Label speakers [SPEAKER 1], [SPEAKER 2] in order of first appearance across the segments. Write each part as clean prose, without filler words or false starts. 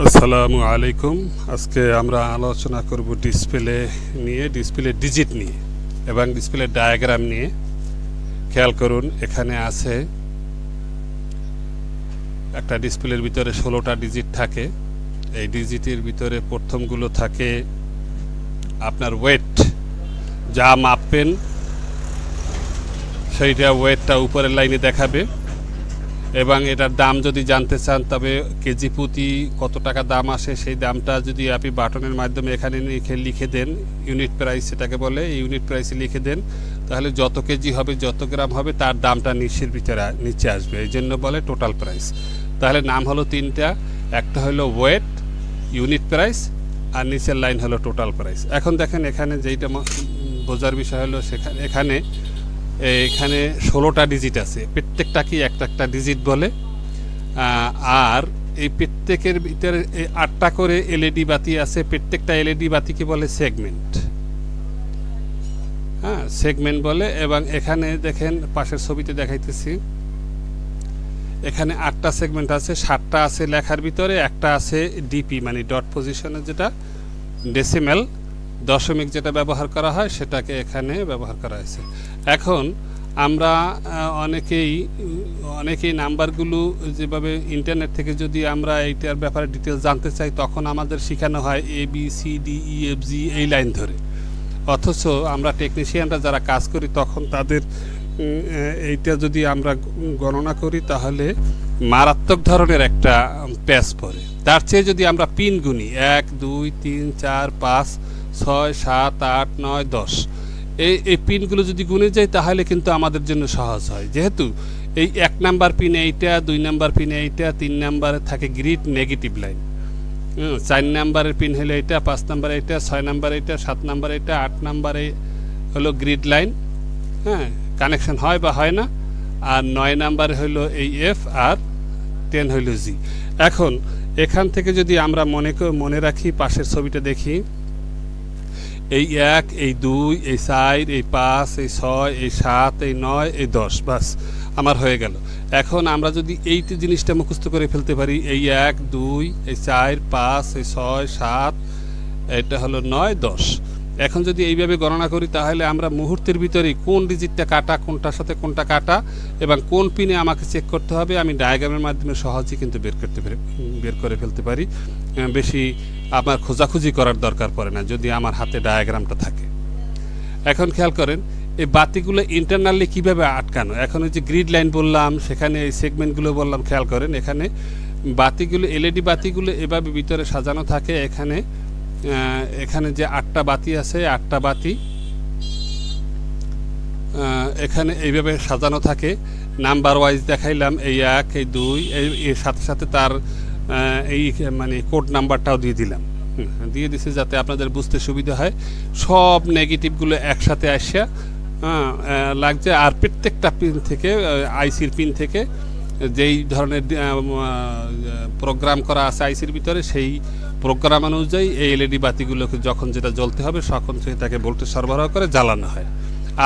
[SPEAKER 1] আসসালামু আলাইকুম। আজকে আমরা আলোচনা করব ডিসপ্লে ডিজিট নিয়ে এবং ডিসপ্লে ডায়াগ্রাম নিয়ে। খেয়াল করুন, এখানে আছে একটা ডিসপ্লের ভিতরে 16টা ডিজিট থাকে। এই ডিজিটের ভিতরে প্রথমগুলো থাকে আপনার ওয়েট, যা মাপবেন সেইটা ওয়েটটা উপরের লাইনে দেখাবে, এবং এটার দাম যদি জানতে চান তবে কেজি প্রতি কত টাকা দাম আসে সেই দামটা যদি আপনি বাটনের মাধ্যমে এখানে লিখে দেন, ইউনিট প্রাইস সেটাকে বলে, ইউনিট প্রাইসে লিখে দেন, তাহলে যত কেজি হবে যত গ্রাম হবে তার দামটা নিচে আসবে। এই জন্য বলে টোটাল প্রাইস। তাহলে নাম হলো তিনটা, একটা হলো ওয়েট, ইউনিট প্রাইস, আর নিচের লাইন হলো টোটাল প্রাইস। এখন দেখেন এখানে যেইটা বোঝার বিষয় হলো এখানে 16টা ডিজিট আছে, প্রত্যেকটাকেই একটা একটা ডিজিট বলে। আর এই প্রত্যেকের ভিতরে 8টা করে এলইডি বাতি আছে, প্রত্যেকটা এলইডি বাতিকে বলে সেগমেন্ট। হ্যাঁ, সেগমেন্ট বলে। এবং এখানে দেখেন পাশের ছবিতে দেখাইতেছি, এখানে 8টা সেগমেন্ট আছে, 7টা আছে লেখার ভিতরে, একটা আছে ডিপি মানে ডট পজিশনের, যেটা ডেসিমেল দশমিক যেটা ব্যবহার করা হয় সেটাকে এখানে ব্যবহার করা হয়েছে। এখন আমরা অনেকেই নাম্বারগুলো যেভাবে ইন্টারনেট থেকে যদি আমরা এইটার ব্যাপারে ডিটেলস জানতে চাই তখন আমাদের শেখানো হয় ABCDEFG এই লাইন ধরে, অথচ আমরা টেকনিশিয়ানরা যারা কাজ করি তখন তাদের এইটা যদি আমরা গণনা করি তাহলে মারাত্মক ধরনের একটা প্যাচ পড়ে। তার চেয়ে যদি আমরা পিন গুনি 1 2 3 4 5 6 7 8 9 10, এই পিনগুলো যদি গুনে যাই তাহলে কিন্তু আমাদের জন্য সহজ হয়। যেহেতু এই 1 নাম্বার পিন এইটা, 2 নাম্বার পিন এইটা, 3 নাম্বারে থাকে গ্রিড নেগেটিভ লাইন, 4 নাম্বারের পিন হলো এটা, 5 নাম্বার এটা, 6 নাম্বার এটা, 7 নাম্বার এটা, 8 নাম্বারে হলো গ্রিড লাইন, হ্যাঁ, কানেকশন হয় বা হয় না। আর 9 নাম্বারে হলো এই এফ, আর 10 হইল জি। এখন এখান থেকে যদি আমরা মনে রাখি, পাশের ছবিটা দেখি, এই 1, এই 2, এই 4, এই 5, এই 6, এই 7, এই 9, এই 10, বাস আমার হয়ে গেল। এখন আমরা যদি এই জিনিসটা মুখস্থ করে ফেলতে পারি, এই 1 2, এই 4 5, এই 6 7, এটা হলো 9 10। এখন যদি এইভাবে গণনা করি তাহলে আমরা মুহূর্তের ভিতরেই কোন ডিজিটটা কাটা, কোনটার সাথে কোনটা কাটা এবং কোন পিনে আমাকে চেক করতে হবে আমি ডায়াগ্রামের মাধ্যমে সহজেই কিন্তু বের করে ফেলতে পারি। বেশি আমার খোঁজাখুঁজি করার দরকার পড়ে না যদি আমার হাতে ডায়াগ্রামটা থাকে। এখন খেয়াল করেন এই বাতিগুলো ইন্টারনালি কিভাবে আটকানো। এখন ওই যে গ্রিড লাইন বললাম, সেখানে এই সেগমেন্টগুলো বললাম, খেয়াল করেন এখানে বাতিগুলো, এলইডি বাতিগুলো এভাবে ভিতরে সাজানো থাকে। এখানে যে 8টা বাতি আছে, 8টা বাতি এখানে এইভাবে সাজানো থাকে, নাম্বার ওয়াইজ দেখাইলাম, এই 1, এই 2, এর সাথে সাথে তার এই মানে কোড নাম্বারটাও দিয়ে দিছি যাতে আপনাদের বুঝতে সুবিধা হয়। সব নেগেটিভগুলো একসাথে আসা লাগছে। আর প্রত্যেকটা পিন থেকে, আইসির পিন থেকে যেই ধরনের প্রোগ্রাম করা আছে আইসির ভিতরে, সেই প্রোগ্রাম অনুযায়ী এই এলইডি বাতিগুলোকে যখন যেটা জ্বলতে হবে তখন সেটাকে ভোল্টেজ সরবরাহ করে জ্বালানো হয়।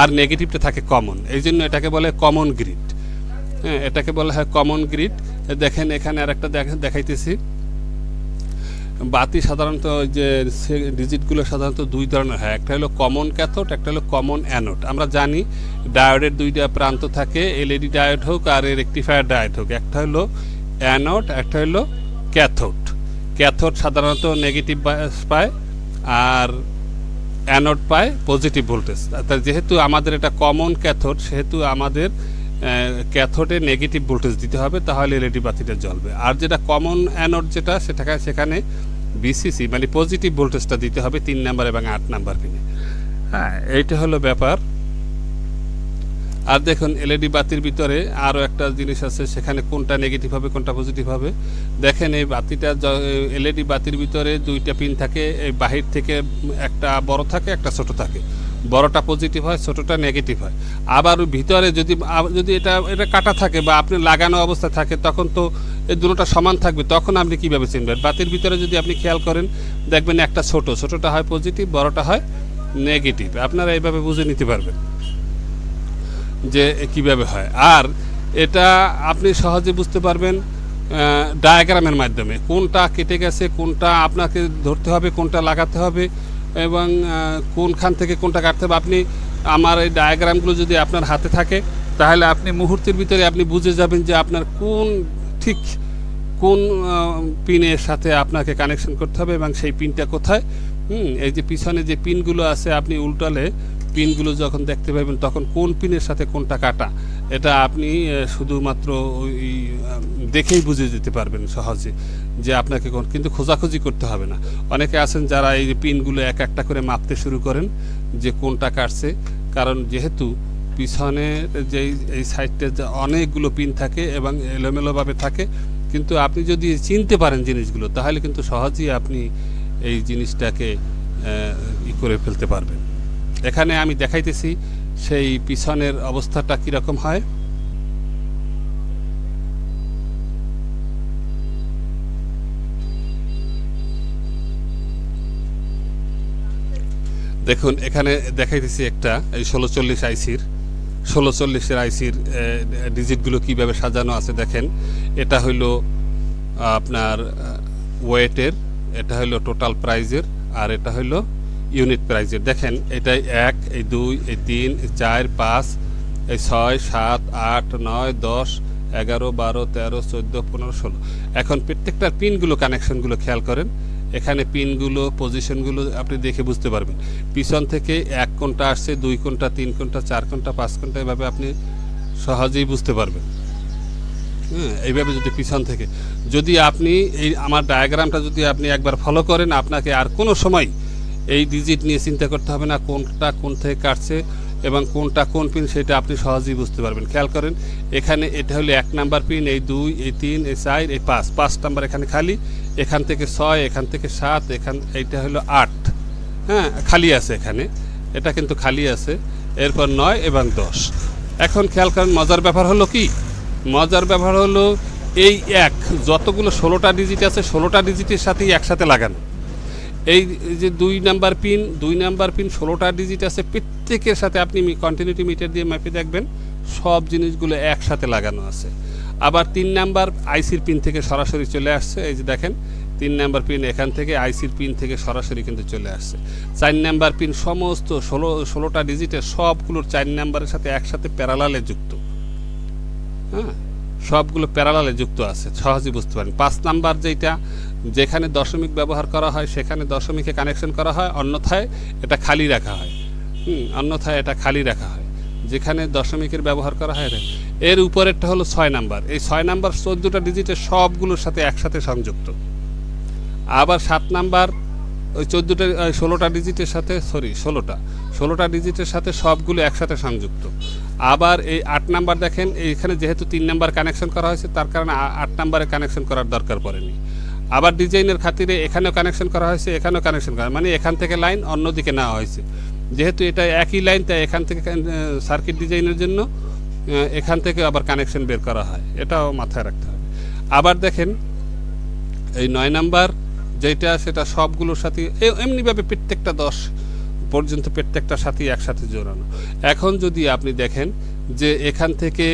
[SPEAKER 1] আর নেগেটিভটা থাকে কমন, এই জন্য এটাকে বলে কমন গ্রিড। হ্যাঁ, এটাকে বলা হয় কমন গ্রিড। দেখেন এখানে আর একটা দেখাইতেছি, বাতি সাধারণত যে ডিজিটগুলো সাধারণত 2 ধরনের হয়, একটা হলো কমন ক্যাথোড, একটা হলো কমন অ্যানোড। আমরা জানি ডায়োডের 2টা প্রান্ত থাকে, এলইডি ডায়োড হোক আর রেকটিফায়ার ডায়োড হোক, একটা হলো অ্যানোড, একটা হলো ক্যাথোড। ক্যাথোড সাধারণত নেগেটিভ পায় আর অ্যানোড পায় পজিটিভ ভোল্টেজ। যেহেতু আমাদের এটা কমন ক্যাথোড সেহেতু আমাদের ক্যাথোডে নেগেটিভ ভোল্টেজ দিতে হবে, তাহলে এলইডি বাতিটা জ্বলবে। আর যেটা কমন অ্যানোড যেটা, সেখানে বিসিসি মানে পজিটিভ ভোল্টেজটা দিতে হবে 3 নাম্বার এবং 8 নাম্বার পিনে। হ্যাঁ, এইটা হলো ব্যাপার। আর দেখুন এলইডি বাতির ভিতরে আরও একটা জিনিস আছে, সেখানে কোনটা নেগেটিভ হবে কোনটা পজিটিভ হবে। দেখেন এই বাতিটা, এলইডি বাতির ভিতরে 2টা পিন থাকে, এই বাহির থেকে একটা বড় থাকে একটা ছোট থাকে, বড়টা পজিটিভ হয় ছোটটা নেগেটিভ হয়। আবার ভিতরে যদি এটা কাটা থাকে বা আপনি লাগানো অবস্থা থাকে তখন তো এই দুটোটা সমান থাকবে, তখন আপনি কীভাবে চিনবেন? বাতির ভিতরে যদি আপনি খেয়াল করেন দেখবেন একটা ছোটটা হয় পজিটিভ, বড়টা হয় নেগেটিভ। আপনারা এইভাবে বুঝে নিতে পারবেন যে কিভাবে হয়। আর এটা আপনি সহজে বুঝতে পারবেন ডায়াগ্রামের মাধ্যমে কোনটা কেটে গেছে, কোনটা আপনাকে ধরতে হবে, কোনটা লাগাতে হবে এবং কোনখান থেকে কোনটা কাটতে হবে। আপনি আমার এই ডায়াগ্রামগুলো যদি আপনার হাতে থাকে তাহলে আপনি মুহূর্তের ভিতরে আপনি বুঝে যাবেন যে আপনার ঠিক কোন পিনের সাথে আপনাকে কানেকশন করতে হবে এবং সেই পিনটা কোথায়। এই যে পিছনে যে পিনগুলো আছে আপনি উল্টালে পিনগুলো যখন দেখতে পাবেন তখন কোন পিনের সাথে কোনটা কাটা এটা আপনি শুধুমাত্র ওই দেখেই বুঝে যেতে পারবেন সহজে যে আপনাকে কিন্তু খোঁজাখুঁজি করতে হবে না। অনেকে আছেন যারা এই পিনগুলো এক একটা করে মাপতে শুরু করেন যে কোনটা কাটছে, কারণ যেহেতু পিছনে যেই এই সাইডটা অনেকগুলো পিন থাকে এবং এলোমেলোভাবে থাকে, কিন্তু আপনি যদি চিনতে পারেন জিনিসগুলো তাহলে কিন্তু সহজেই আপনি এই জিনিসটাকে করে ফেলতে পারবেন। এখানে আমি দেখাইতেছি সেই পিছনের অবস্থাটা কীরকম হয়। দেখুন এখানে দেখাইতেছি একটা এই 1640 আইসির 1640-এর আইসির ডিজিটগুলো কীভাবে সাজানো আছে দেখেন। এটা হইলো আপনার ওয়েটের, এটা হইলো টোটাল প্রাইজের, আর এটা হইলো ইউনিট প্রাইজের। দেখেন এটাই 1, এই 2, এই 3, এই 4, 5, এই 6, 7, 8, 9, 10, 11, 12, 13, 14, 15, 16। এখন প্রত্যেকটার পিনগুলো কানেকশনগুলো খেয়াল করেন। এখানে পিনগুলো পজিশনগুলো আপনি দেখে বুঝতে পারবেন। পিছন থেকে 1 কোণটা আসছে, 2 কোণটা, 3 কোণটা, 4 কোণটা, 5 কোণটা, এভাবে আপনি সহজেই বুঝতে পারবেন। এইভাবে যদি পিছন থেকে যদি আপনি এই আমার ডায়াগ্রামটা যদি আপনি একবার ফলো করেন, আপনাকে আর কোনো সময় এই ডিজিট নিয়ে চিন্তা করতে হবে না কোনটা কোন থেকে কাটছে এবং কোনটা কোন পিন, সেটা আপনি সহজেই বুঝতে পারবেন। খেয়াল করেন এখানে এটা হলো 1 নাম্বার পিন, এই 2, এই 3, এই 4, এই 5 নাম্বার এখানে খালি, এখান থেকে 6, এখান থেকে 7, এইটা হলো 8, হ্যাঁ খালি আছে এখানে, এটা কিন্তু খালি আছে। এরপর 9 এবং 10। এখন খেয়াল করেন মজার ব্যাপার হলো কি, মজার ব্যাপার হলো এই যতগুলো 16টা ডিজিট আছে 16টা ডিজিটের সাথেই একসাথে লাগানো। এই যে 2 নাম্বার পিন 16টা ডিজিট আছে, প্রত্যেকের সাথে আপনি কন্টিনিউটি মিটার দিয়ে মাপে দেখবেন সব জিনিসগুলো একসাথে লাগানো আছে। আবার 3 নাম্বার আইসির পিন থেকে সরাসরি চলে আসছে, এই যে দেখেন 3 নাম্বার পিন এখান থেকে আইসির পিন থেকে সরাসরি কিন্তু চলে আসছে। 4 নাম্বার পিন সমস্ত 16টা ডিজিটের সবগুলোর 4 নাম্বারের সাথে একসাথে প্যারালালে যুক্ত, হ্যাঁ সবগুলো প্যারালালে যুক্ত আছে, সহজেই বুঝতে পারেন। 5 নাম্বার যেখানে দশমিক ব্যবহার করা হয় সেখানে দশমিকে কানেকশন করা হয়, অন্যথায় এটা খালি রাখা হয়। অন্যথায় এটা খালি রাখা হয়, যেখানে দশমিকের ব্যবহার করা হয়। এর উপরেরটা হলো 6 নাম্বার, এই 6 নাম্বার 14টা ডিজিটের সবগুলোর সাথে একসাথে সংযুক্ত। আবার 7 নাম্বার ওই 16টা ডিজিটের সাথে 16টা ডিজিটের সাথে সবগুলো একসাথে সংযুক্ত। আবার এই 8 নাম্বার দেখেন এইখানে যেহেতু 3 নাম্বার কানেকশন করা হয়েছে তার কারণে 8 নাম্বারে কানেকশন করার দরকার পড়েনি। আবার ডিজাইনের খাতিরে এখানেও কানেকশন করা হয়েছে, এখানেও কানেকশন করা, মানে এখান থেকে লাইন অন্যদিকে নেওয়া হয়েছে। যেহেতু এটা একই লাইন তাই এখান থেকে সার্কিট ডিজাইনের জন্য এখান থেকে আবার কানেকশন বের করা হয়, এটাও মাথায় রাখতে হবে। আবার দেখেন এই 9 নাম্বার যেটা সেটা সবগুলোর সাথে এমনিভাবে প্রত্যেকটা 10 পর্যন্ত প্রত্যেকটার সাথেই একসাথে জোড়ানো। এখন যদি আপনি দেখেন যে এখান থেকে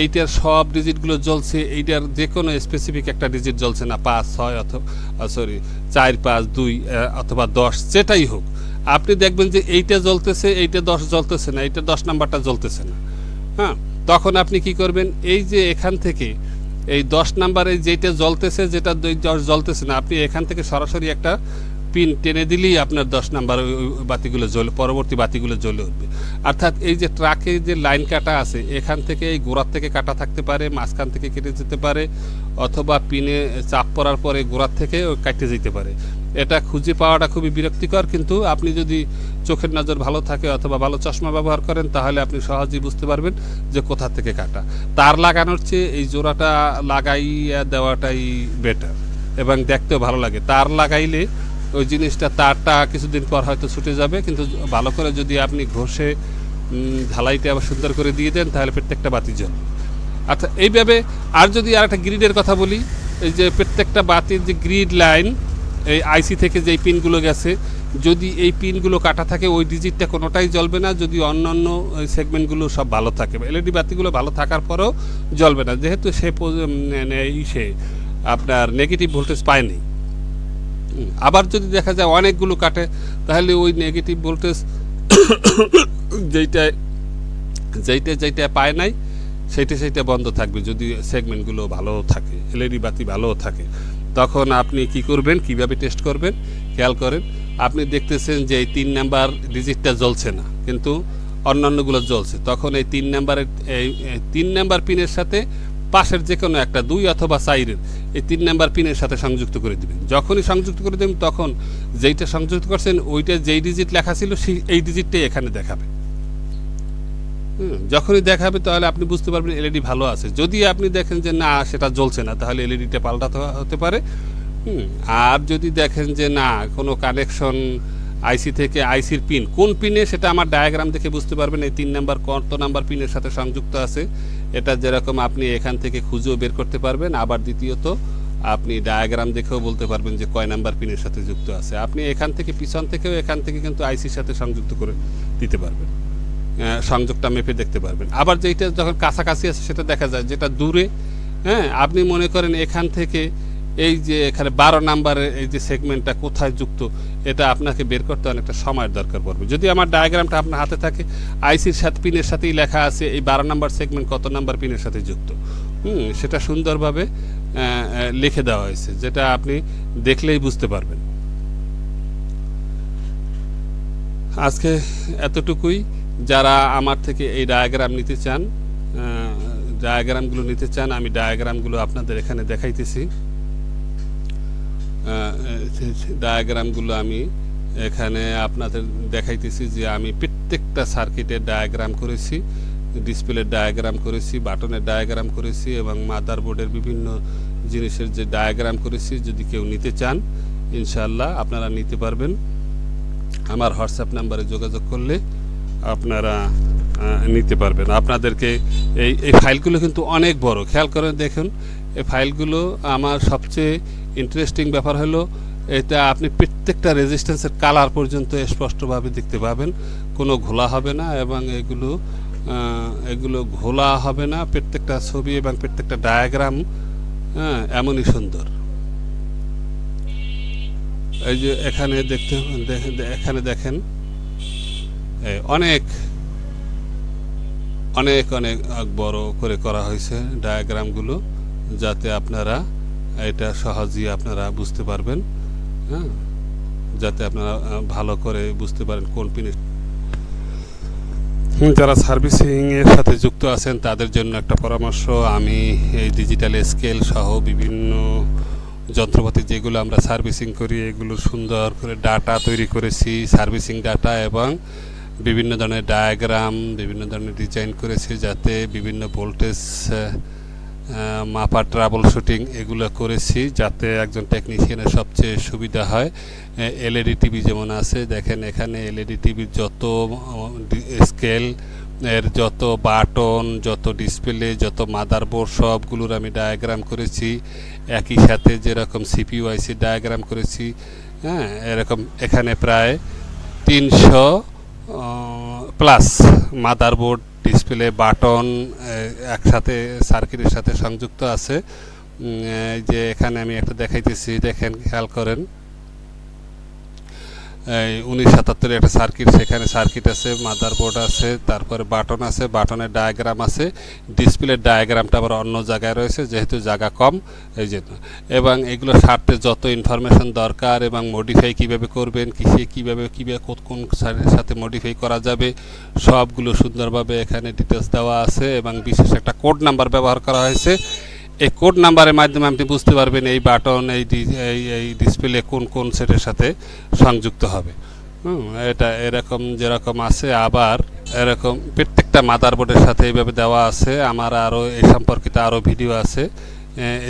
[SPEAKER 1] এইটার সব ডিজিটগুলো জ্বলছে, এইটার যে কোনো স্পেসিফিক একটা ডিজিট জ্বলছে না, 5, 6 অথবা 4, 5, 2 অথবা 10 যেটাই হোক, আপনি দেখবেন যে এইটা জ্বলতেছে, এইটা 10 জ্বলতেছে না, এইটা 10 নাম্বারটা জ্বলতেছে না। হ্যাঁ তখন আপনি কি করবেন, এই যে এখান থেকে এই 10 নাম্বারে যেটা জ্বলতেছে যেটা 10 জ্বলতেছে না, আপনি এখান থেকে সরাসরি একটা পিন টেনে দিলেই আপনার 10 নাম্বার ওই বাতিগুলো জ্বলে, পরবর্তী বাতিগুলো জ্বলে উঠবে। অর্থাৎ এই যে ট্রাকে যে লাইন কাটা আছে এখান থেকে এই গোড়ার থেকে কাটা থাকতে পারে, মাঝখান থেকে কেটে যেতে পারে, অথবা পিনে চাপ পড়ার পরে গোড়ার থেকে কাটতে যেতে পারে। এটা খুঁজে পাওয়াটা খুবই বিরক্তিকর, কিন্তু আপনি যদি চোখের নজর ভালো থাকে অথবা ভালো চশমা ব্যবহার করেন তাহলে আপনি সহজেই বুঝতে পারবেন যে কোথা থেকে কাটা। তার লাগানোর চেয়ে এই জোড়াটা লাগাইয়া দেওয়াটাই বেটার এবং দেখতেও ভালো লাগে। তার লাগাইলে ওই জিনিসটা তারটা কিছুদিন পর হয়তো ছুটে যাবে, কিন্তু ভালো করে যদি আপনি ঘষে ঢালাইটা আবার সুন্দর করে দিয়ে দেন তাহলে প্রত্যেকটা বাতি জ্বলবে। আচ্ছা এইভাবে আর যদি আর একটা গ্রিডের কথা বলি, এই যে প্রত্যেকটা বাতির যে গ্রিড লাইন এই আইসি থেকে যেই পিনগুলো গেছে যদি এই পিনগুলো কাটা থাকে ওই ডিজিটটা কোনোটাই জ্বলবে না, যদি অন্যান্য সেগমেন্টগুলো সব ভালো থাকে, এলইডি বাতিগুলো ভালো থাকার পরেও জ্বলবে না, যেহেতু সে আপনার নেগেটিভ ভোল্টেজ পায়নি। আবার যদি দেখা যায় অনেকগুলো কাটে, তাহলে ওই নেগেটিভ ভোল্টেজ যেইটা পায় নাই সেইটা বন্ধ থাকবে। যদি সেগমেন্টগুলো ভালো থাকে, এলইডি বাতি ভালোও থাকে, তখন আপনি কি করবেন, কিভাবে টেস্ট করবেন খেয়াল করেন। আপনি দেখতেছেন যে এই 3 নাম্বার ডিজিটটা জ্বলছে না, কিন্তু অন্যান্যগুলো জ্বলছে, তখন এই 3 নাম্বার পিনের সাথে পাশের যে কোনো একটা 2 অথবা 4 এই 3 নাম্বার পিনের সাথে সংযুক্ত করে দিবেন। যখনই সংযুক্ত করে দেবেন তখন যেইটা সংযুক্ত করছেন ওইটা যেই ডিজিট লেখা ছিল এই ডিজিটটাই এখানে দেখাবে। যখনই দেখাবে তাহলে আপনি বুঝতে পারবেন এলইডি ভালো আছে। যদি আপনি দেখেন যে না সেটা জ্বলছে না, তাহলে এলইডিটা পাল্টাতে হতে পারে। আর যদি দেখেন যে না কোনো কানেকশন আইসি থেকে, আইসির পিন কোন পিনে সেটা আমার ডায়াগ্রাম দেখে বুঝতে পারবেন এই 3 নাম্বার কত নাম্বার পিনের সাথে সংযুক্ত আছে, এটা যেরকম আপনি এখান থেকে খুঁজেও বের করতে পারবেন। আবার দ্বিতীয়ত আপনি ডায়াগ্রাম দেখেও বলতে পারবেন যে কয় নাম্বার পিনের সাথে যুক্ত আছে। আপনি এখান থেকে পিছন থেকেও এখান থেকে কিন্তু আইসির সাথে সংযুক্ত করে দিতে পারবেন, সংযোগটা মেপে দেখতে পারবেন। আবার যেটা যখন কাছাকাছি আছে সেটা দেখা যায়, যেটা দূরে, আপনি মনে করেন এখান থেকে এই যে এখানে 12 নাম্বারের এই যে সেগমেন্টটা কোথায় যুক্ত, এটা আপনাকে বের করতে অনেকটা সময়ের দরকার পড়বে। যদি আমার ডায়াগ্রামটা আপনার হাতে থাকে, আইসির সাথে পিনের সাথেই লেখা আছে এই 12 নাম্বার সেগমেন্ট কত নাম্বার পিনের সাথে যুক্ত, সেটা সুন্দরভাবে লিখে দেওয়া হয়েছে, যেটা আপনি দেখলেই বুঝতে পারবেন। আজকে এতটুকুই। যারা আমার থেকে এই ডায়াগ্রামগুলো নিতে চান, আমি ডায়াগ্রামগুলো আপনাদের এখানে দেখাইতেছি। ডায়াগ্রামগুলো আমি এখানে আপনাদের দেখাইতেছি যে আমি প্রত্যেকটা সার্কিটের ডায়াগ্রাম করেছি, ডিসপ্লের ডায়াগ্রাম করেছি, বাটনের ডায়াগ্রাম করেছি এবং মাদারবোর্ডের বিভিন্ন জিনিসের যে ডায়াগ্রাম করেছি। যদি কেউ নিতে চান ইনশাআল্লাহ আপনারা নিতে পারবেন। আমার হোয়াটসঅ্যাপ নাম্বারে যোগাযোগ করলে আপনারা নিতে পারবেন। আপনাদেরকে এই ফাইলগুলো কিন্তু অনেক বড়, খেয়াল করে দেখুন। এই ফাইলগুলো আমার সবচেয়ে ইন্টারেস্টিং ব্যাপার হলো এটা আপনি প্রত্যেকটা রেজিস্ট্যান্সের কালার পর্যন্ত স্পষ্টভাবে দেখতে পাবেন, কোনো ঘোলা হবে না এবং এগুলো ঘোলা হবে না। প্রত্যেকটা ছবি এবং প্রত্যেকটা ডায়াগ্রাম এমনই সুন্দর। এই যে এখানে এখানে দেখেন অনেক অনেক অনেক বড় করে করা হয়েছে ডায়াগ্রামগুলো, যাতে আপনারা এটা সহজেই আপনারা বুঝতে পারবেন, যাতে আপনারা ভালো করে বুঝতে পারেন কোন পিনে। যারা সার্ভিসিং এর সাথে যুক্ত আছেন তাদের জন্য একটা পরামর্শ, আমি এই ডিজিটাল স্কেল সহ বিভিন্ন যন্ত্রপাতি যেগুলো আমরা সার্ভিসিং করি এগুলো সুন্দর করে ডাটা তৈরি করেছি, সার্ভিসিং ডাটা, এবং বিভিন্ন ধরনের ডায়াগ্রাম, বিভিন্ন ধরনের ডিজাইন করেছি, যাতে বিভিন্ন ভোল্টেজ মাপা, ট্রাবল শুটিং এগুলো করেছি, যাতে একজন টেকনিশিয়ানের সবচেয়ে সুবিধা হয়। এলইডি টিভি যেমন আছে, দেখেন এখানে এলইডি টিভির যত স্কেল এর যত বাটন, যত ডিসপ্লে, যত মাদারবোর্ড সবগুলোর আমি ডায়াগ্রাম করেছি। একই সাথে যেরকম সিপিইউ আইসি ডায়াগ্রাম করেছি, এরকম এখানে প্রায় 300 প্লাস মাদারবোর্ড, ডিসপ্লে, বাটন একসাথে সার্কিটের সাথে সংযুক্ত আছে। যে এখানে আমি একটা দেখাইতেছি, দেখেন খেয়াল করেন, 1977 একটা সার্কিট, সেখানে সার্কিট আছে, মাদারবোর্ড আছে, তারপরে বাটন আছে, বাটনের ডায়াগ্রাম আছে, ডিসপ্লের ডায়াগ্রামটা আবার অন্য জায়গায় রয়েছে যেহেতু জায়গা কম এই জন্য। এবং এগুলো সারতে যত ইনফরমেশন দরকার এবং মডিফাই কিভাবে করবেন, কিভাবে কোন সাথে মডিফাই করা যাবে, সবগুলো সুন্দরভাবে এখানে ডিটেলস দেওয়া আছে এবং বিশেষ একটা কোড নাম্বার ব্যবহার করা হয়েছে। এই কোড নাম্বারের মাধ্যমে আপনি বুঝতে পারবেন এই বাটন, এই ডিসপ্লে কোন সেটের সাথে সংযুক্ত হবে। এটা এরকম যেরকম আছে, আবার এরকম প্রত্যেকটা মাদারবোর্ডের সাথে এইভাবে দেওয়া আছে। আমার আরও এই সম্পর্কিত আরও ভিডিও আছে,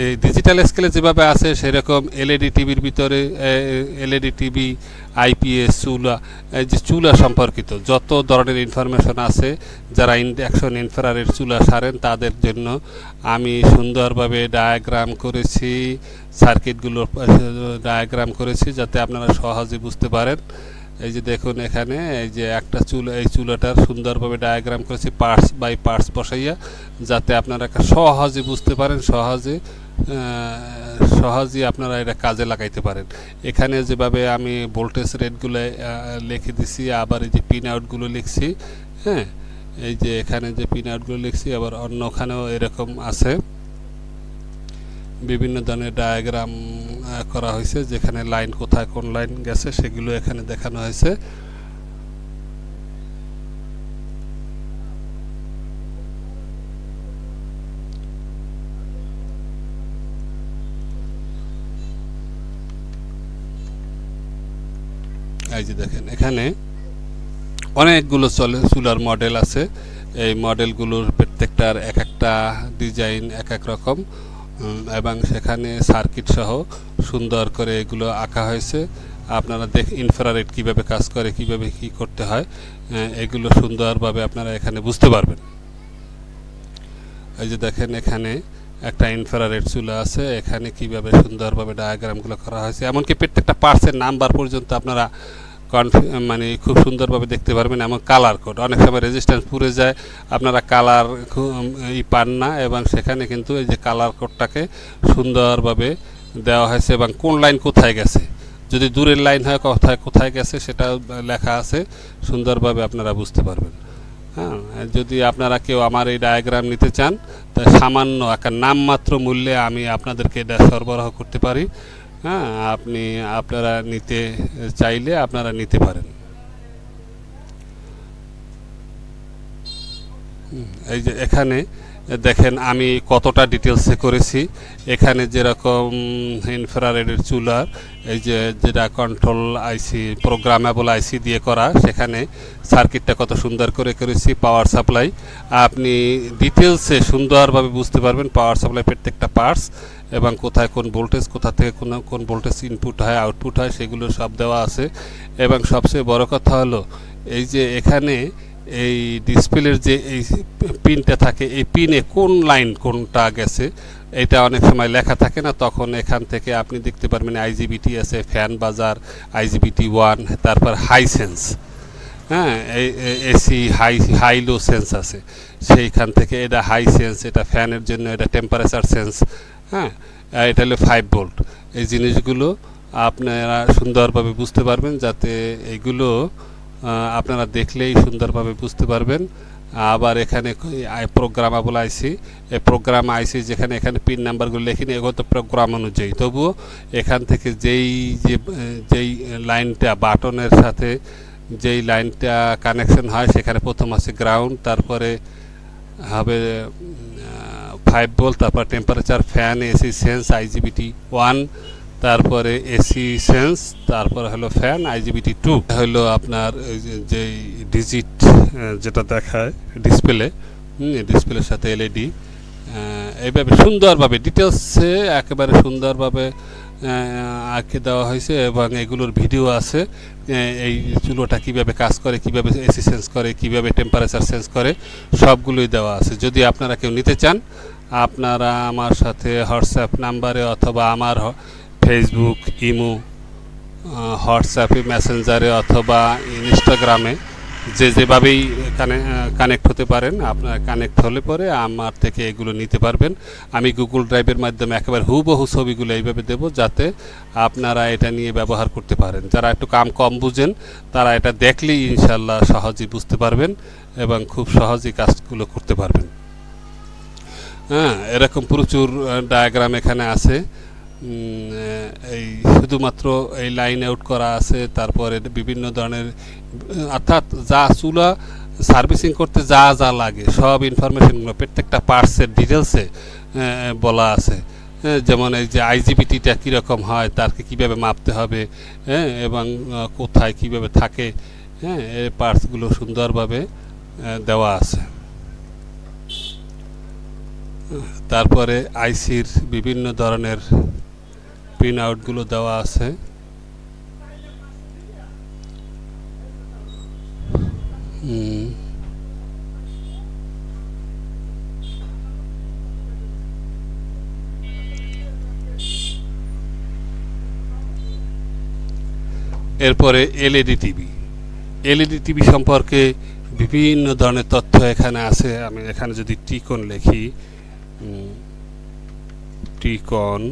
[SPEAKER 1] এই ডিজিটাল স্কেলে যেভাবে আছে সেরকম এলইডি টিভির ভিতরে এলইডি টিভি, আইপিএস চুলা, এই যে চুলা সম্পর্কিত যত ধরনের ইনফরমেশন আছে, যারা ইন্ডাকশন ইনফ্রারেড চুলা সারেন তাদের জন্য আমি সুন্দরভাবে ডায়াগ্রাম করেছি, সার্কিটগুলো ডায়াগ্রাম করেছি যাতে আপনারা সহজে বুঝতে পারেন। এই যে দেখুন এখানে এই যে একটা চুলা, এই চুলাটার সুন্দরভাবে ডায়াগ্রাম করেছি পার্টস বাই পার্টস বসাইয়া, যাতে আপনারা সহজে বুঝতে পারেন, সহজেই আপনারা এটা কাজে লাগাইতে পারেন। এখানে যেভাবে আমি ভোল্টেজ রেটগুলো লিখে দিছি, আবার এই যে পিন আউটগুলো লিখছি, হ্যাঁ, এই যে এখানে যে পিন আউটগুলো লিখছি, আবার অন্যখানেও এরকম আছে বিভিন্ন ধরনের ডায়াগ্রাম করা হয়েছে, যেখানে লাইন কোথায় কোন লাইন গেছে সেগুলো এখানে দেখানো হয়েছে। এই যে দেখেন এখানে অনেকগুলো চুলার মডেল আছে। এই মডেলগুলোর প্রত্যেকটার এক একটা ডিজাইন এক এক রকম, এবং সেখানে সার্কিট সহ সুন্দর করে এগুলো আঁকা হয়েছে। আপনারা ইনফ্রারেড কীভাবে কাজ করে, কিভাবে কি করতে হয়, এগুলো সুন্দরভাবে আপনারা এখানে বুঝতে পারবেন। এই যে দেখেন এখানে একটা ইনফ্রারেড চুলা আছে, এখানে কিভাবে সুন্দরভাবে ডায়াগ্রামগুলো করা হয়েছে, এমনকি প্রত্যেকটা পার্টসের নাম্বার পর্যন্ত আপনারা মানে খুব সুন্দরভাবে দেখতে পারবেন। এমন কালার কোড, অনেক সময় রেজিস্ট্যান্স পুড়ে যায়, আপনারা কালার পান না, এবং সেখানে কিন্তু এই যে কালার কোডটাকে সুন্দরভাবে দেওয়া হয়েছে, এবং কোন লাইন কোথায় গেছে, যদি দূরের লাইন হয় কোথায় কোথায় গেছে সেটা লেখা আছে, সুন্দরভাবে আপনারা বুঝতে পারবেন। হ্যাঁ, যদি আপনারা কেউ আমার এই ডায়াগ্রাম নিতে চান, তা সামান্য একটা নামমাত্র মূল্যে আমি আপনাদেরকে এটা সরবরাহ করতে পারি। হ্যাঁ, আপনারা নিতে চাইলে আপনারা নিতে পারেন। এই যে এখানে দেখেন আমি কতটা ডিটেলসে করেছি। এখানে যেরকম ইনফ্রারেডের চুলার এই যে যেটা কন্ট্রোল আইসি, প্রোগ্রামেবল আইসি দিয়ে করা, সেখানে সার্কিটটা কত সুন্দর করে করেছি। পাওয়ার সাপ্লাই আপনি ডিটেলসে সুন্দরভাবে বুঝতে পারবেন, পাওয়ার সাপ্লাই প্রত্যেকটা পার্টস, এবং কোথায় কোন ভোল্টেজ, কোথা থেকে কোন ভোল্টেজ ইনপুট হয় আউটপুট হয় সেগুলো সব দেওয়া আছে। এবং সবচেয়ে বড় কথা হলো এই যে এখানে এই ডিসপ্লের যে এই পিনটা থাকে, এই পিনে কোন লাইন কোনটা গেছে এটা অনেক সময় লেখা থাকে না, তখন এখান থেকে আপনি দেখতে পারবেন আইজিবিটি আছে, ফ্যান বাজার, আইজিবিটি 1, তারপর হাই সেন্স, হ্যাঁ, এসি হাই লো সেন্স আছে, সেইখান থেকে এটা হাই সেন্স, এটা ফ্যানের জন্য, এটা টেম্পারেচার সেন্স, হ্যাঁ, এটা হলো 5 ভোল্ট। এই জিনিসগুলো আপনারা সুন্দরভাবে বুঝতে পারবেন, যাতে এইগুলো আপনারা দেখলেই সুন্দরভাবে বুঝতে পারবেন। আবার এখানে প্রোগ্রামেবল আইসি, এই প্রোগ্রাম আইসি যেখানে এখানে পিন নাম্বারগুলো লেখিনি, এগুলো তো প্রোগ্রাম অনুযায়ী, তবুও এখান থেকে যেই লাইনটা বাটনের সাথে যেই লাইনটা কানেকশন হয়, সেখানে প্রথম আছে গ্রাউন্ড, তারপরে হবে 5 ভোল্ট, তারপর টেম্পারেচার, ফ্যান, এসি সেন্স, আইজিবিটি 1, তারপরে এসি সেন্স, তারপর হলো ফ্যান, আইজিবিটি 2 হলো আপনার যেই ডিজিট যেটা দেখায় ডিসপ্লের সাথে এলইডি। এইভাবে সুন্দরভাবে ডিটেলসে একেবারে সুন্দরভাবে আঁকে দেওয়া হয়েছে, এবং এগুলোর ভিডিও আছে। এই চুলোটা কিভাবে কাজ করে, কিভাবে এসি সেন্স করে, কিভাবে টেম্পারেচার সেন্স করে, সবগুলোই দেওয়া আছে। যদি আপনারা কেউ নিতে চান, আপনারা আমার সাথে হোয়াটসঅ্যাপ নাম্বারে অথবা আমার ফেসবুক, ইমো, হোয়াটসঅ্যাপে, মেসেঞ্জারে অথবা ইনস্টাগ্রামে যেভাবেই কানেক্ট হতে পারেন, আপনার কানেক্ট হলে পরে আমার থেকে এগুলো নিতে পারবেন। আমি গুগল ড্রাইভের মাধ্যমে একেবারে হুবহু ছবিগুলো এইভাবে দেবো, যাতে আপনারা এটা নিয়ে ব্যবহার করতে পারেন। যারা একটু কম বুঝেন তারা এটা দেখলেই ইনশাল্লাহ সহজেই বুঝতে পারবেন এবং খুব সহজেই কাজগুলো করতে পারবেন। হ্যাঁ, এরকম প্রচুর ডায়াগ্রাম এখানে আছে। এই শুধুমাত্র এই লাইন আউট করা আছে, তারপরে বিভিন্ন ধরনের, অর্থাৎ যা চুলা সার্ভিসিং করতে যা যা লাগে সব ইনফরমেশনগুলো প্রত্যেকটা পার্টসের ডিটেলসে বলা আছে। যেমন এই যে আইজিবিটিটা কীরকম হয়, তারকে কীভাবে মাপতে হবে, হ্যাঁ, এবং কোথায় কীভাবে থাকে, হ্যাঁ, এই পার্টসগুলো সুন্দরভাবে দেওয়া আছে। তারপরে আইসির বিভিন্ন ধরনের প্রিন্ট আউটগুলো দেওয়া আছে। এরপরে এলইডি টিভি। এলইডি টিভি সম্পর্কে বিভিন্ন ধরনের তথ্য এখানে আছে। আমি এখানে যদি টিকন লিখি, টিকন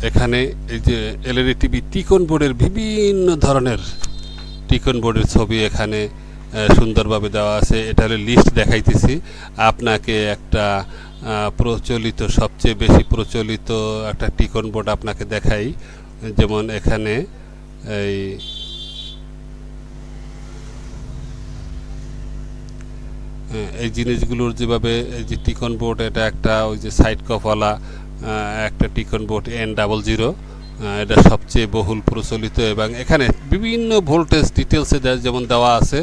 [SPEAKER 1] এখানে এই যে এলইডি টিভি টিকন বোর্ডের বিভিন্ন ধরনের টিকন বোর্ডের ছবি এখানে সুন্দরভাবে দেওয়া আছে। এটা হলো লিস্ট দেখাইতেছি আপনাকে। একটা প্রচলিত, সবচেয়ে বেশি প্রচলিত একটা টিকন বোর্ড আপনাকে দেখাই। যেমন এখানে এই জিনিসগুলোর যেভাবে, এই যে টিকন বোর্ড, এটা একটা ওই যে সাইড কপওয়ালা একটা টিকন বোর্ড N00, এটা সবচেয়ে বহুল প্রচলিত। এবং এখানে বিভিন্ন ভোল্টেজ ডিটেলসে যেমন দেওয়া আছে,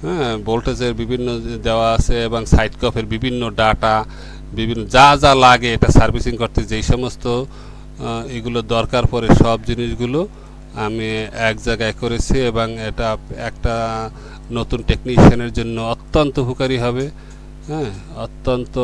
[SPEAKER 1] হ্যাঁ, ভোল্টেজের বিভিন্ন দেওয়া আছে এবং সাইড কপের বিভিন্ন ডাটা, বিভিন্ন যা যা লাগে এটা সার্ভিসিং করতে যেই সমস্ত এগুলো দরকার পড়ে সব জিনিসগুলো আমি এক জায়গায় করেছি। এবং এটা একটা নতুন টেকনিশিয়ানের জন্য অত্যন্ত উপকারী হবে। হ্যাঁ, অত্যন্ত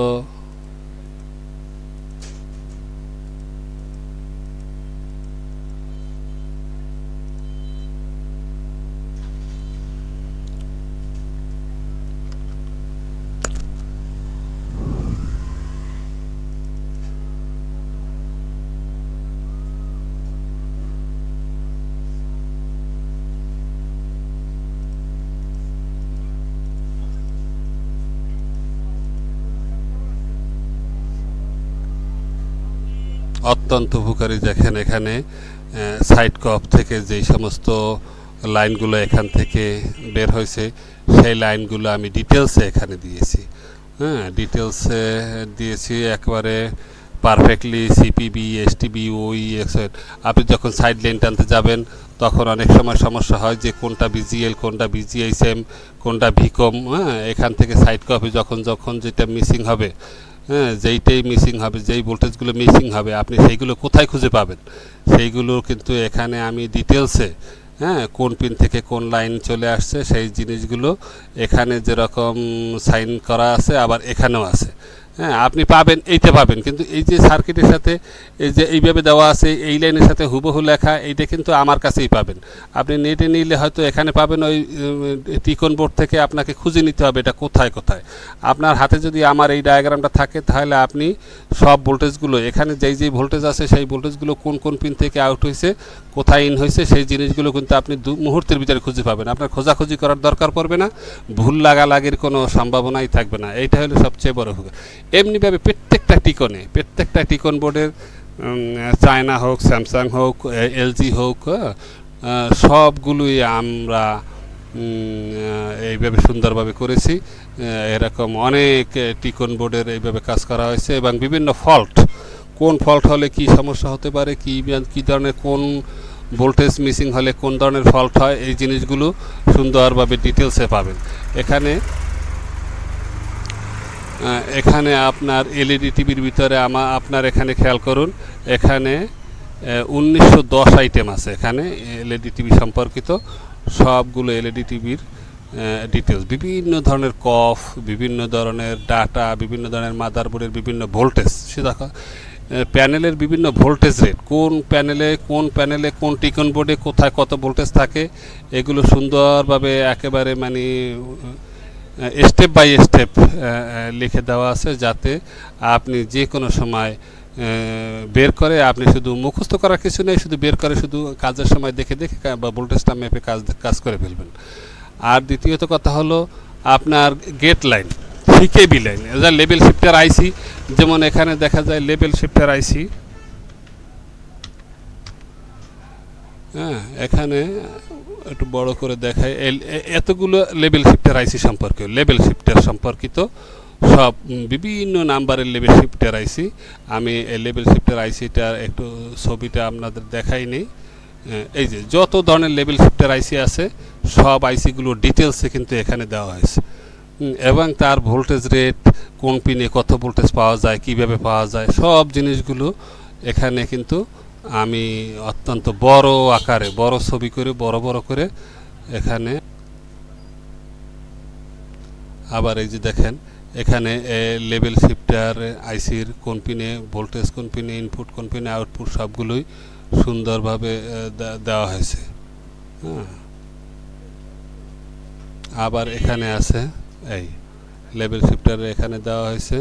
[SPEAKER 1] উপকারী। দেখেন এখানে সাইড কপ থেকে যেই সমস্ত লাইনগুলো এখান থেকে বের হয়েছে সেই লাইনগুলো আমি ডিটেলসে এখানে দিয়েছি। হ্যাঁ, ডিটেলসে দিয়েছি একবারে পারফেক্টলি। CPB, STB, ওইএক্সএল। আপনি যখন সাইড লাইন টানতে যাবেন তখন অনেক সময় সমস্যা হয় যে কোনটা বিজিএল, কোনটা বিজিএসএম, কোনটা ভিকম। হ্যাঁ, এখান থেকে সাইড কপি যখন যেটা মিসিং হবে, হ্যাঁ, যেইটাই মিসিং হবে, যেই ভোল্টেজগুলো মিসিং হবে, আপনি সেইগুলো কোথায় খুঁজে পাবেন সেইগুলো কিন্তু এখানে আমি ডিটেলসে, হ্যাঁ, কোন পিন থেকে কোন লাইন চলে আসছে সেই জিনিসগুলো এখানে যেরকম সাইন করা আছে আবার এখানেও আছে। হ্যাঁ, আপনি পাবেন, এইটা পাবেন। কিন্তু এই যে সার্কিটের সাথে এই যে এইভাবে দেওয়া আছে, এই লাইনের সাথে হুবহু লেখা, এইটা কিন্তু আমার কাছেই পাবেন। আপনি নেটে নিলে হয়তো এখানে পাবেন, ওই টিকন বোর্ড থেকে আপনাকে খুঁজে নিতে হবে এটা কোথায় কোথায়। আপনার হাতে যদি আমার এই ডায়াগ্রামটা থাকে তাহলে আপনি সব ভোল্টেজগুলো, এখানে যেই ভোল্টেজ আছে সেই ভোল্টেজগুলো কোন কোন পিন থেকে আউট হয়েছে, কোথায় ইন হয়েছে, সেই জিনিসগুলো কিন্তু আপনি মুহূর্তের ভিতরে খুঁজে পাবেন। আপনার খোঁজাখুঁজি করার দরকার পড়বে না, ভুল লাগালাগির কোনো সম্ভাবনাই থাকবে না। এইটা হলো সবচেয়ে বড় উপকার। এমনিভাবে প্রত্যেকটা টিকন বোর্ডের, চায়না হোক, স্যামসাং হোক, এলজি হোক, সবগুলোই আমরা এইভাবে সুন্দরভাবে করেছি। এরকম অনেক টিকন বোর্ডের এইভাবে কাজ করা হয়েছে। এবং বিভিন্ন ফল্ট, কোন ফল্ট হলে কি সমস্যা হতে পারে, কী ধরনের, কোন ভোল্টেজ মিসিং হলে কোন ধরনের ফল্ট হয়, এই জিনিসগুলো সুন্দরভাবে ডিটেলসে পাবেন এখানে। আপনার এলইডি টিভির ভিতরে আপনার এখানে খেয়াল করুন, এখানে 1910 আইটেম আছে। এখানে এলইডি টিভি সম্পর্কিত সবগুলো এলইডি টিভির ডিটেলস, বিভিন্ন ধরনের কফ, বিভিন্ন ধরনের ডাটা, বিভিন্ন ধরনের মাদারবোর্ডের বিভিন্ন ভোল্টেজ, সেটা প্যানেলের বিভিন্ন ভোল্টেজ রেট, কোন প্যানেলে কোন টিকন বোর্ডে কোথায় কত ভোল্টেজ থাকে, এগুলো সুন্দরভাবে একেবারে মানে স্টেপ বাই স্টেপ লিখে দেওয়া আছে, যাতে আপনি যে কোনো সময় বের করে, আপনি শুধু মুখস্থ করার কিছু নেই, শুধু বের করে শুধু কাজের সময় দেখে বা ভোল্টেজটা মেপে কাজ করে ফেলবেন। আর দ্বিতীয়ত কথা হলো আপনার গেট লাইন, সিকেবি লাইন, যা লেভেল শিফটার আইসি, যেমন এখানে দেখা যায় লেভেল শিফটার আইসি, হ্যাঁ, এখানে একটু বড় করে দেখাই এতগুলো লেভেল শিফটার আইসি সম্পর্কে লেভেল শিফটার সম্পর্কিত সব বিভিন্ন নাম্বারের লেভেল শিফটার আইসি। আমি এই লেভেল শিফটার আইসিটার একটু ছবিটা আপনাদের দেখাই নেই। এই যে যত ধরনের লেভেল শিফটার আইসি আছে সব আইসিগুলোর ডিটেলসে কিন্তু এখানে দেওয়া হয়েছে, এবং তার ভোল্টেজ রেট, কোন পিনে কত ভোল্টেজ পাওয়া যায়, কিভাবে পাওয়া যায়, সব জিনিসগুলো এখানে কিন্তু আমি অত্যন্ত বড় আকারে বড় ছবি করে বড় বড় করে এখানে। আবার এই যে দেখেন এখানে লেভেল শিফটার আইসির কোন পিনে ভোল্টেজ, কোন পিনে ইনপুট, কোন পিনে আউটপুট সবগুলোই সুন্দরভাবে দেওয়া হয়েছে। হ্যাঁ, আবার এখানে আছে এই লেভেল শিফটার এখানে দেওয়া হয়েছে।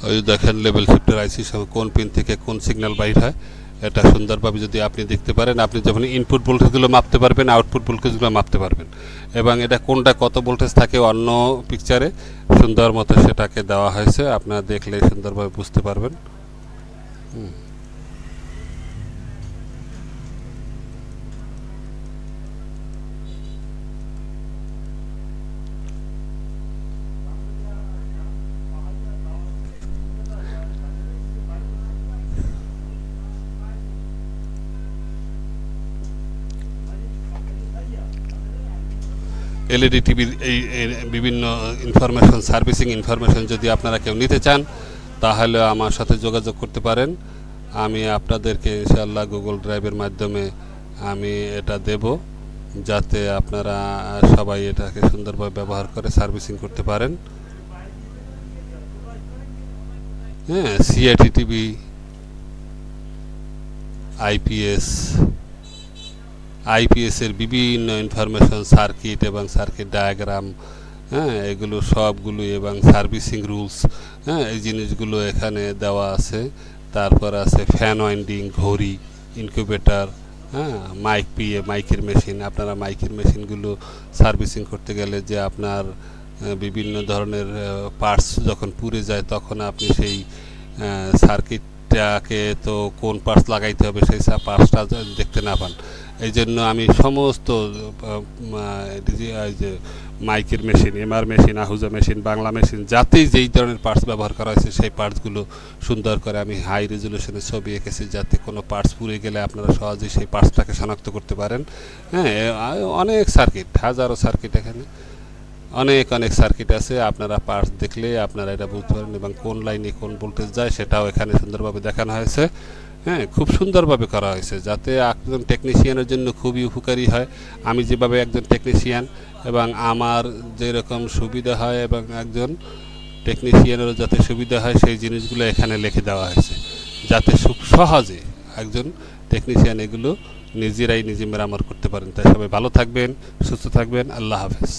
[SPEAKER 1] ওই দেখেন লেভেল শিফটার আইসি কোন পিন থেকে কোন সিগন্যাল বাইর হয়, এটা সুন্দরভাবে যদি আপনি দেখতে পারেন, আপনি যখন ইনপুট ভোল্টেজগুলো মাপতে পারবেন, আউটপুট ভোল্টেজগুলো মাপতে পারবেন, এবং এটা কোনটা কত ভোল্টেজ থাকে অন্য পিকচারে সুন্দর মতো সেটাকে দেওয়া হয়েছে। আপনারা দেখলে সুন্দরভাবে বুঝতে পারবেন। এলইডি টিভির এই বিভিন্ন ইনফরমেশন, সার্ভিসিং ইনফরমেশন যদি আপনারা কেউ নিতে চান তাহলে আমার সাথে যোগাযোগ করতে পারেন। আমি আপনাদেরকে ইনশাআল্লাহ গুগল ড্রাইভের মাধ্যমে আমি এটা দেব, যাতে আপনারা সবাই এটাকে সুন্দরভাবে ব্যবহার করে সার্ভিসিং করতে পারেন। হ্যাঁ, সিআইটি টিভি, আইপিএসের বিভিন্ন ইনফরমেশন, সার্কিট এবং সার্কিট ডায়াগ্রাম, হ্যাঁ, এগুলো সবগুলো, এবং সার্ভিসিং রুলস, হ্যাঁ, এই জিনিসগুলো এখানে দেওয়া আছে। তারপর আছে ফ্যান ওয়াইন্ডিং, ঘড়ি, ইনকিউবেটর, হ্যাঁ, মাইকের মেশিন। আপনারা মাইকের মেশিনগুলো সার্ভিসিং করতে গেলে যে আপনার বিভিন্ন ধরনের পার্টস যখন পুড়ে যায় তখন আপনি সেই সার্কিটটাকে তো কোন পার্টস লাগাইতে হবে সেই পার্টসটা দেখতে না পান, এই জন্য আমি সমস্ত যে মাইকের machine, MR machine, Ahuja machine, Bangla machine, যাতেই যেই ধরনের পার্টস ব্যবহার করা হয়েছে সেই পার্টসগুলো সুন্দর করে আমি হাই রেজলিউশনের ছবি এঁকেছি, যাতে কোনো পার্টস পুড়ে গেলে আপনারা সহজেই সেই পার্টসটাকে শনাক্ত করতে পারেন। হ্যাঁ, অনেক সার্কিট, হাজারো সার্কিট, এখানে অনেক সার্কিট আছে। আপনারা পার্টস দেখলে আপনারা এটা বুঝতে পারেন, এবং কোন লাইনে কোন ভোল্টেজ যায় সেটাও এখানে সুন্দরভাবে দেখানো হয়েছে। হ্যাঁ, খুব সুন্দরভাবে করা হয়েছে, যাতে একজন টেকনিশিয়ানের জন্য খুবই উপকারী হয়। আমি যেভাবে একজন টেকনিশিয়ান এবং আমার যেরকম সুবিধা হয় এবং একজন টেকনিশিয়ানেরও যাতে সুবিধা হয় সেই জিনিসগুলো এখানে লিখে দেওয়া হয়েছে, যাতে খুব সহজে একজন টেকনিশিয়ান এগুলো নিজে মেরামত করতে পারেন। তাই সবাই ভালো থাকবেন, সুস্থ থাকবেন। আল্লাহ হাফেজ।